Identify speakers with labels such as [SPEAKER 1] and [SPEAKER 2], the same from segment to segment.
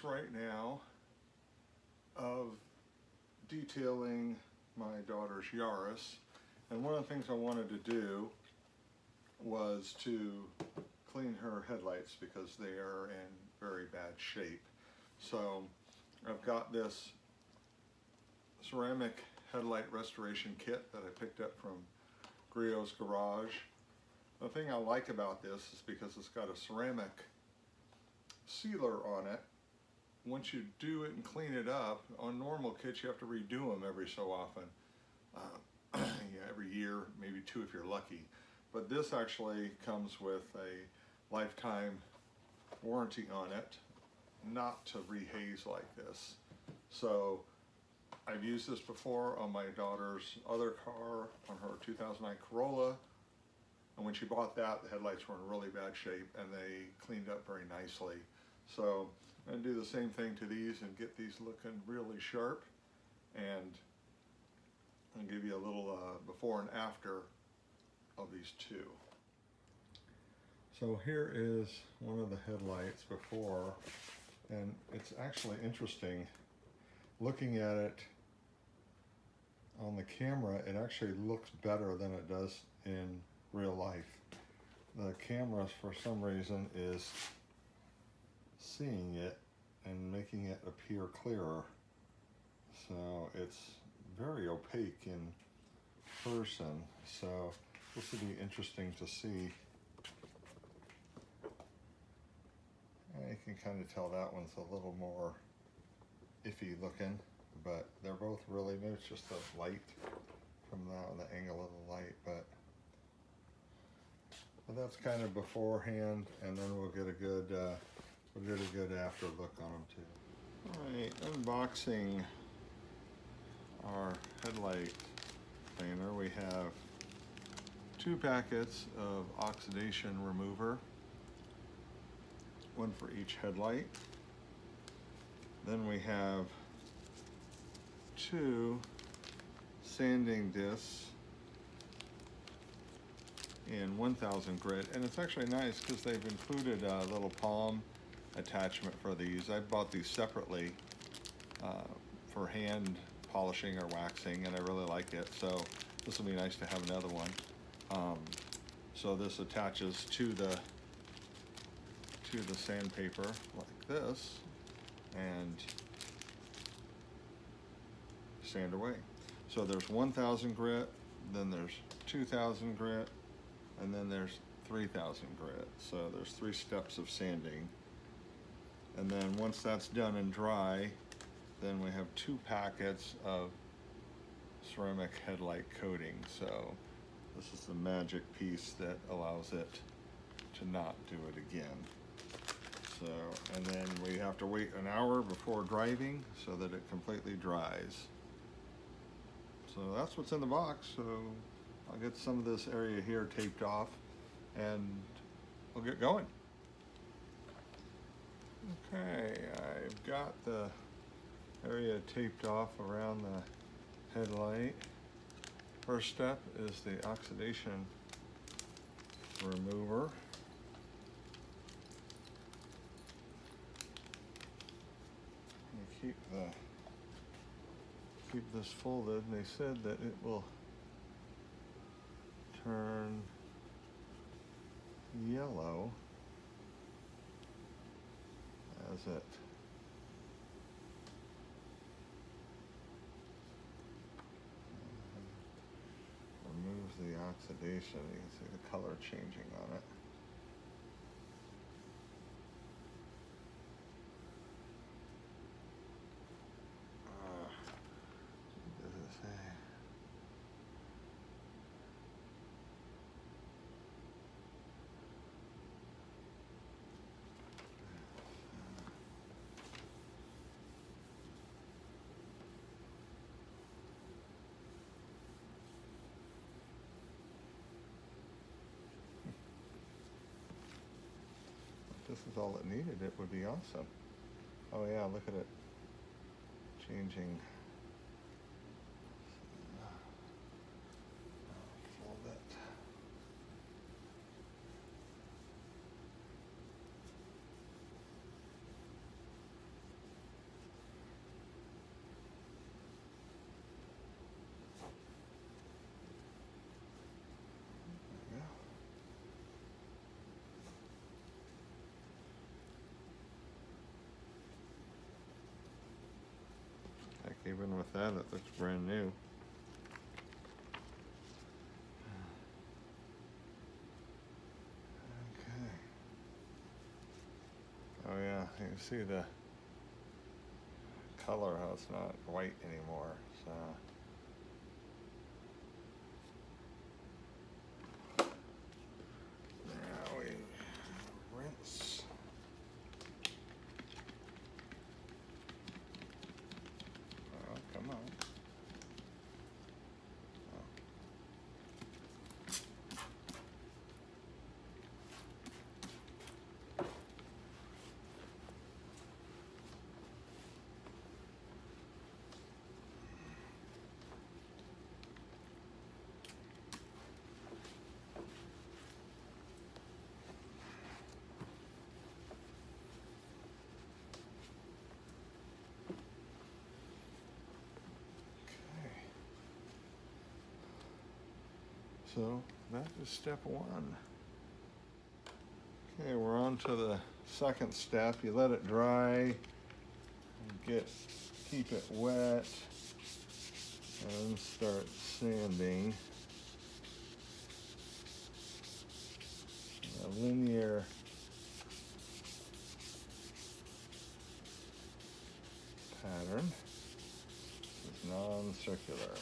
[SPEAKER 1] process right now of detailing my daughter's Yaris, and one of the things I wanted to do was to clean her headlights because they are in very bad shape. So I've got this ceramic headlight restoration kit that I picked up from Griot's garage. The thing I like about this is because it's got a ceramic sealer on it. Once you do it and clean it up, on normal kits you have to redo them every so often. Yeah, every year, maybe 2 if you're lucky. But this actually comes with a lifetime warranty on it, not to rehaze like this. So I've used this before on my daughter's other car, on her 2009 Corolla. And when she bought that, the headlights were in really bad shape and they cleaned up very nicely. So I'm going to do the same thing to these and get these looking really sharp. And I'll give you a little before and after of these two. So here is one of the headlights before, and it's actually interesting looking at it on the camera. It actually looks better than it does in real life. The camera, for some reason, is seeing it and making it appear clearer. So it's very opaque in person. So this would be interesting to see. And you can kind of tell that one's a little more iffy looking, but they're both really, maybe it's just the light from the angle of the light, but that's kind of beforehand, and then we'll get a good after look on them too. All right, unboxing our headlight cleaner. We have 2 packets of Oxidation Remover, one for each headlight. Then we have 2 sanding discs in 1000 grit, and it's actually nice because they've included a little palm attachment for these. I bought these separately for hand polishing or waxing, and I really like it, so this will be nice to have another one. So this attaches to the sandpaper like this and sand away. So there's 1000 grit, then there's 2000 grit, and then there's 3000 grit. So there's 3 steps of sanding. And then once that's done and dry, then we have 2 packets of ceramic headlight coating. So this is the magic piece that allows it to not do it again. So, and then we have to wait an hour before driving so that it completely dries. So that's what's in the box. So I'll get some of this area here taped off and we'll get going. Okay, I've got the area taped off around the headlight. First step is the Oxidation Remover. And keep this folded, and they said that it will turn yellow as it removes the oxidation. You can see the color changing on it. What does it say? If this is all it needed, it would be awesome. Oh yeah, look at it changing. Fold it. Even with that, it looks brand new. Okay. Oh yeah, you can see the color, how it's not white anymore. So now we rinse. Oh, come on. So that is step one. Okay, we're on to the second step. You let it dry, keep it wet, and start sanding a linear pattern. This is non-circular.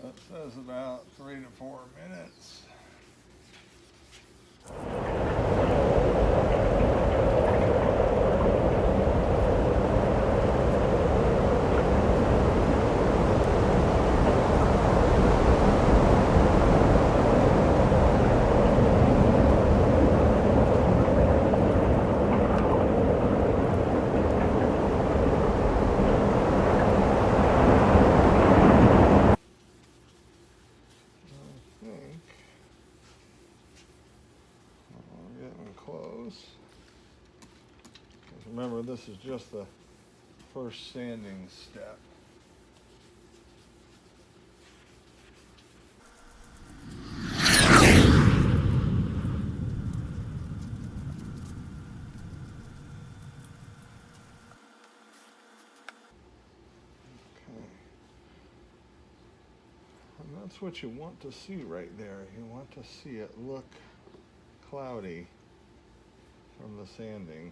[SPEAKER 1] It says about 3 to 4 minutes. Close. Remember, this is just the first sanding step. Okay. And that's what you want to see right there. You want to see it look cloudy from the sanding.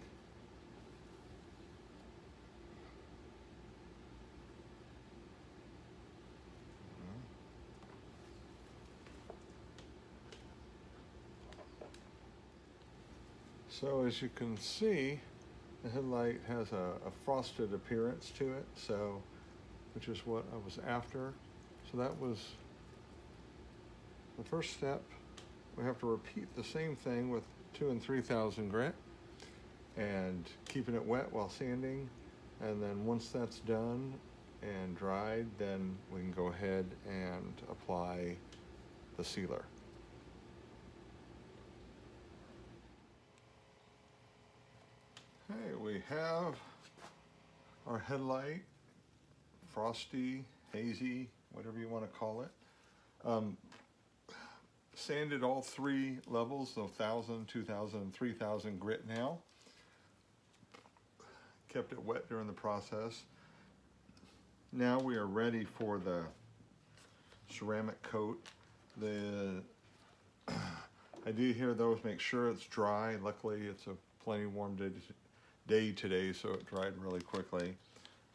[SPEAKER 1] So as you can see, the headlight has a frosted appearance to it, so which is what I was after. So that was the first step. We have to repeat the same thing with 2,000 and 3,000 grit and keeping it wet while sanding. And then once that's done and dried, then we can go ahead and apply the sealer. Okay, we have our headlight, frosty, hazy, whatever you want to call it. Sanded all 3 levels, so 1,000, 2,000, and 3,000 grit now. Kept it wet during the process. Now we are ready for the ceramic coat. The idea here though is make sure it's dry. Luckily it's a plenty warm day today, so it dried really quickly.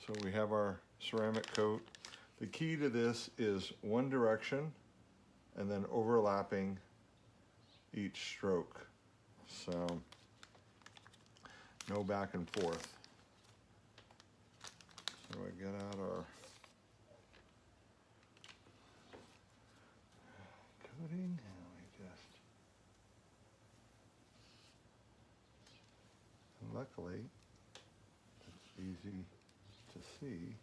[SPEAKER 1] So we have our ceramic coat. The key to this is one direction and then overlapping each stroke. So no back and forth. So we get out our coating and we just, and luckily it's easy to see.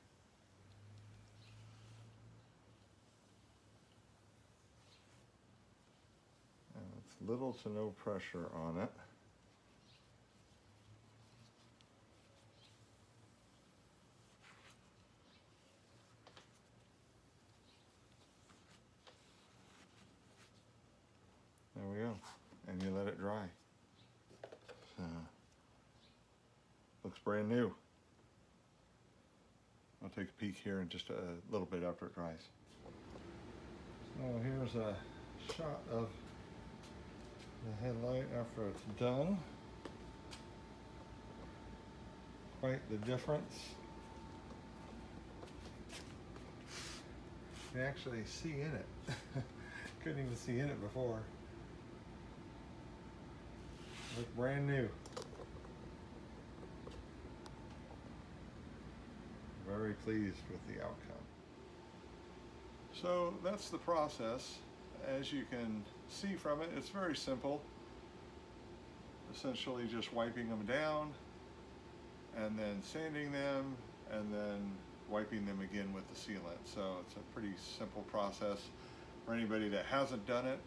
[SPEAKER 1] little to no pressure on it. There we go. And you let it dry. Looks brand new. I'll take a peek here in just a little bit after it dries. So here's a shot of the headlight after it's done. Quite the difference. You can actually see in it. Couldn't even see in it before. Look brand new. Very pleased with the outcome. So that's the process. As you can see from it, it's very simple. Essentially just wiping them down and then sanding them and then wiping them again with the sealant. So it's a pretty simple process for anybody that hasn't done it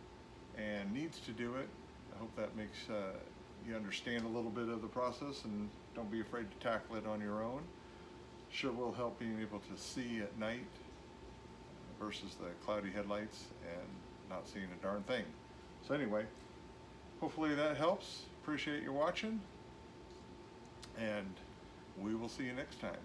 [SPEAKER 1] and needs to do it. I hope that makes you understand a little bit of the process, and don't be afraid to tackle it on your own. Sure will help being able to see at night versus the cloudy headlights and not seeing a darn thing. So anyway, hopefully that helps. Appreciate you watching, and we will see you next time.